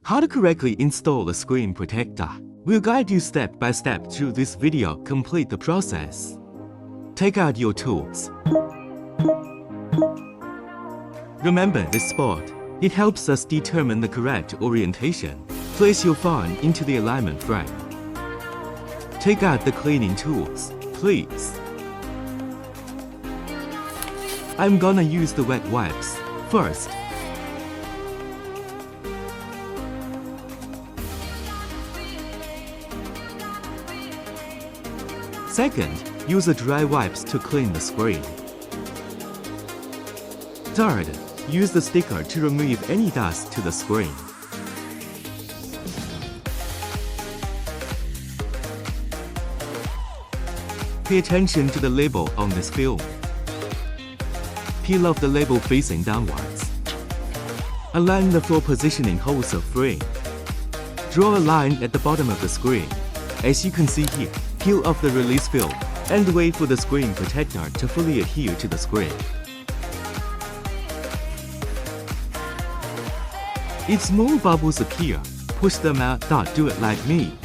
How to correctly install a screen protector. We'll guide you step by step through this video. Complete the process. Take out your tools. Remember this spot. It helps us determine the correct orientation. Place your phone into the alignment frame. Take out the cleaning tools, please. I'm gonna use the wet wipes first. Second, use the dry wipes to clean the screen. Third, use the sticker to remove any dust to the screen. Pay attention to the label on this film. Peel off the label facing downwards. Align the four positioning holes of frame. Draw a line at the bottom of the screen. As you can see here, peel off the release film and wait for the screen protector to fully adhere to the screen. If small bubbles appear, push them out. Don't do it like me.